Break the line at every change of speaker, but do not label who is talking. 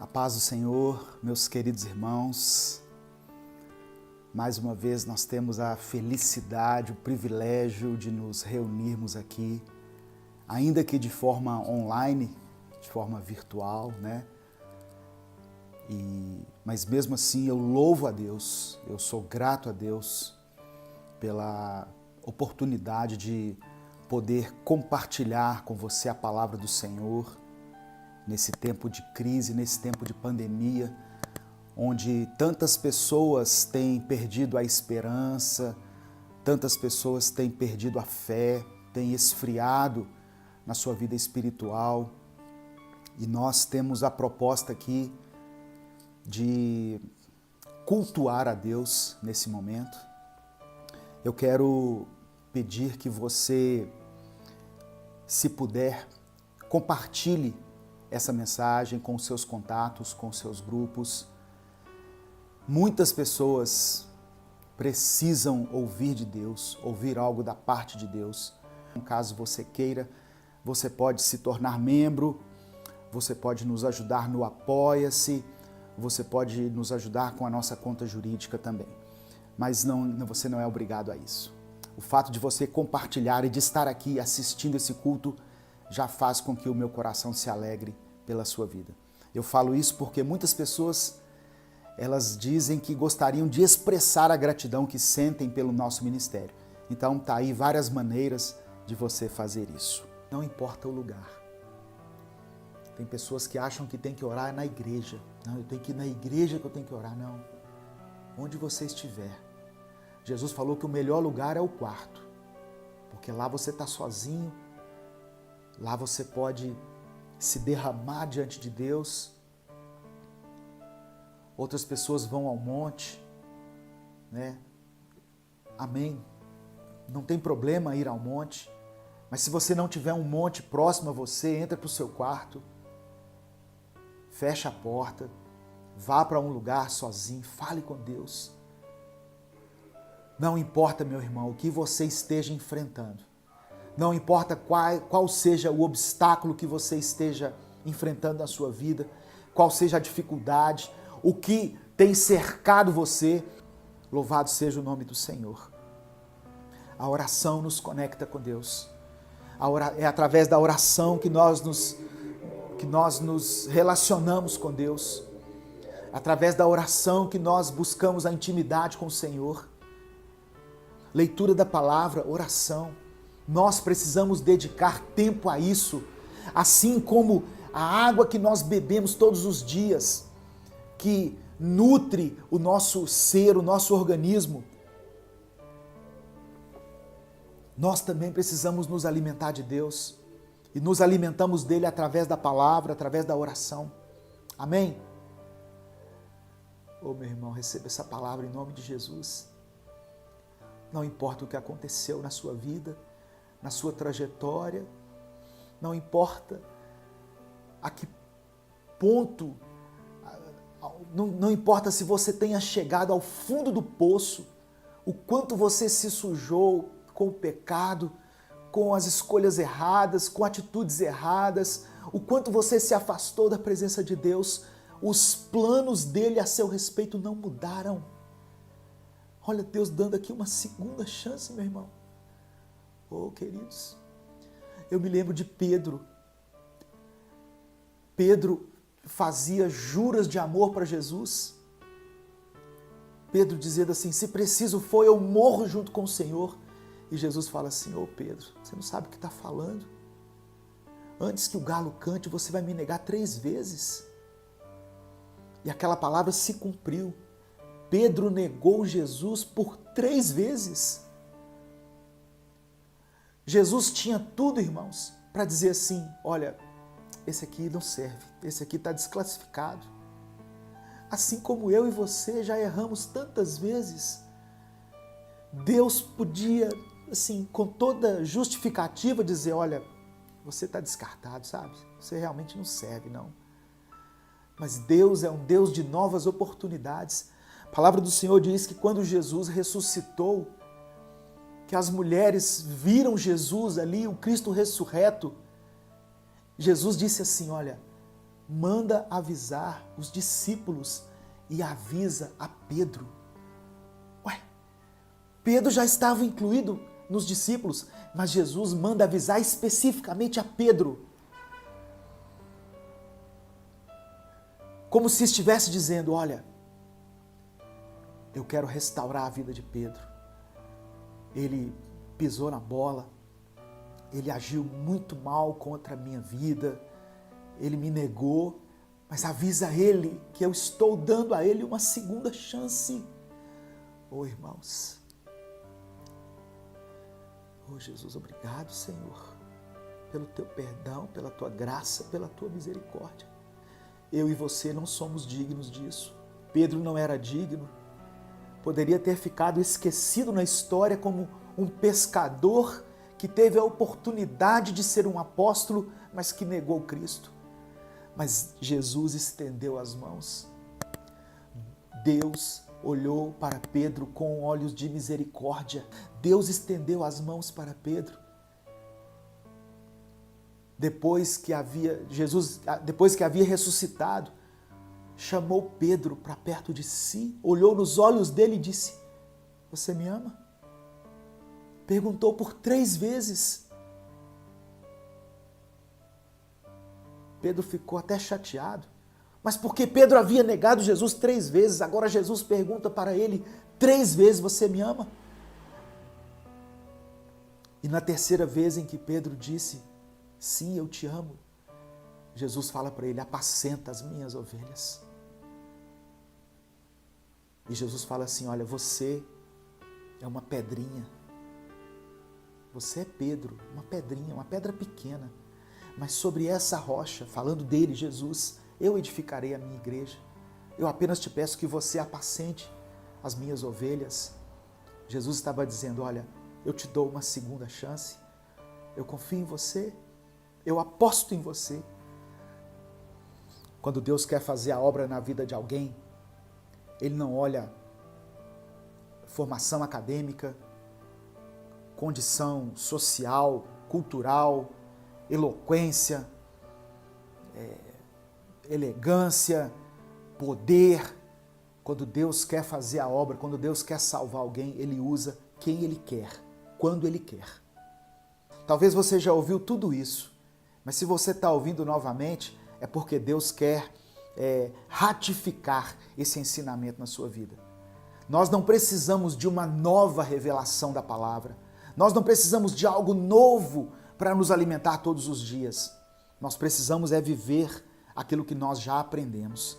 A paz do Senhor, meus queridos irmãos. Mais uma vez nós temos a felicidade, o privilégio de nos reunirmos aqui, ainda que de forma online, de forma virtual, né? Mas mesmo assim eu louvo a Deus, eu sou grato a Deus pela oportunidade de poder compartilhar com você a palavra do Senhor nesse tempo de crise, nesse tempo de pandemia, onde tantas pessoas têm perdido a esperança, tantas pessoas têm perdido a fé, têm esfriado na sua vida espiritual. E nós temos a proposta aqui de cultuar a Deus nesse momento. Eu quero pedir que você, se puder, compartilhe essa mensagem com os seus contatos, com os seus grupos. Muitas pessoas precisam ouvir de Deus, ouvir algo da parte de Deus. Caso você queira, você pode se tornar membro, você pode nos ajudar no Apoia-se, você pode nos ajudar com a nossa conta jurídica também. Mas você não é obrigado a isso. O fato de você compartilhar e de estar aqui assistindo esse culto já faz com que o meu coração se alegre pela sua vida. Eu falo isso porque muitas pessoas, elas dizem que gostariam de expressar a gratidão que sentem pelo nosso ministério. Então tá aí várias maneiras de você fazer isso. Não importa o lugar. Tem pessoas que acham que tem que orar na igreja. Não, eu tenho que ir na igreja que eu tenho que orar. Não. Onde você estiver. Jesus falou que o melhor lugar é o quarto. Porque lá você está sozinho. Lá você pode se derramar diante de Deus. Outras pessoas vão ao monte, né? Amém. Não tem problema ir ao monte. Mas se você não tiver um monte próximo a você, entra para o seu quarto, fecha a porta, vá para um lugar sozinho, fale com Deus. Não importa, meu irmão, o que você esteja enfrentando. Não importa qual seja o obstáculo que você esteja enfrentando na sua vida, qual seja a dificuldade, o que tem cercado você, louvado seja o nome do Senhor. A oração nos conecta com Deus. É através da oração que nós nos relacionamos com Deus. Através da oração que nós buscamos a intimidade com o Senhor. Leitura da palavra, oração. Nós precisamos dedicar tempo a isso, assim como a água que nós bebemos todos os dias, que nutre o nosso ser, o nosso organismo. Nós também precisamos nos alimentar de Deus e nos alimentamos dele através da palavra, através da oração. Amém? Ô meu irmão, receba essa palavra em nome de Jesus. Não importa o que aconteceu na sua vida, na sua trajetória, não importa a que ponto, não importa se você tenha chegado ao fundo do poço, o quanto você se sujou com o pecado, com as escolhas erradas, com atitudes erradas, o quanto você se afastou da presença de Deus, os planos dele a seu respeito não mudaram. Olha, Deus dando aqui uma segunda chance, meu irmão. Oh, queridos, eu me lembro de Pedro. Pedro fazia juras de amor para Jesus. Pedro dizendo assim, se preciso for, eu morro junto com o Senhor. E Jesus fala assim, ô Pedro, você não sabe o que está falando? Antes que o galo cante, você vai me negar 3 vezes. E aquela palavra se cumpriu. Pedro negou Jesus por 3 vezes. Jesus tinha tudo, irmãos, para dizer assim, olha, esse aqui não serve, esse aqui está desclassificado. Assim como eu e você já erramos tantas vezes, Deus podia, assim, com toda justificativa dizer, olha, você está descartado, sabe? Você realmente não serve, não. Mas Deus é um Deus de novas oportunidades. A palavra do Senhor diz que quando Jesus ressuscitou, que as mulheres viram Jesus ali, o Cristo ressurreto, Jesus disse assim, olha, manda avisar os discípulos e avisa a Pedro. Ué, Pedro já estava incluído nos discípulos, mas Jesus manda avisar especificamente a Pedro. Como se estivesse dizendo, olha, eu quero restaurar a vida de Pedro. Ele pisou na bola, ele agiu muito mal contra a minha vida, ele me negou, mas avisa ele que eu estou dando a ele uma segunda chance. Oh, irmãos, oh Jesus, obrigado, Senhor, pelo teu perdão, pela tua graça, pela tua misericórdia. Eu e você não somos dignos disso. Pedro não era digno. Poderia ter ficado esquecido na história como um pescador que teve a oportunidade de ser um apóstolo, mas que negou Cristo. Mas Jesus estendeu as mãos. Deus olhou para Pedro com olhos de misericórdia. Deus estendeu as mãos para Pedro. Depois que havia ressuscitado, chamou Pedro para perto de si, olhou nos olhos dele e disse, você me ama? Perguntou por 3 vezes. Pedro ficou até chateado, mas porque Pedro havia negado Jesus 3 vezes, agora Jesus pergunta para ele 3 vezes, você me ama? E na 3ª vez em que Pedro disse, sim, eu te amo, Jesus fala para ele, apacenta as minhas ovelhas. E Jesus fala assim, olha, você é uma pedrinha. Você é Pedro, uma pedrinha, uma pedra pequena. Mas sobre essa rocha, falando dele, Jesus, eu edificarei a minha igreja. Eu apenas te peço que você apacente as minhas ovelhas. Jesus estava dizendo, olha, eu te dou uma segunda chance. Eu confio em você. Eu aposto em você. Quando Deus quer fazer a obra na vida de alguém, Ele não olha formação acadêmica, condição social, cultural, eloquência, elegância, poder. Quando Deus quer fazer a obra, quando Deus quer salvar alguém, Ele usa quem Ele quer, quando Ele quer. Talvez você já ouviu tudo isso, mas se você está ouvindo novamente, é porque Deus quer ratificar esse ensinamento na sua vida. Nós não precisamos de uma nova revelação da palavra. Nós não precisamos de algo novo para nos alimentar todos os dias. Nós precisamos viver aquilo que nós já aprendemos.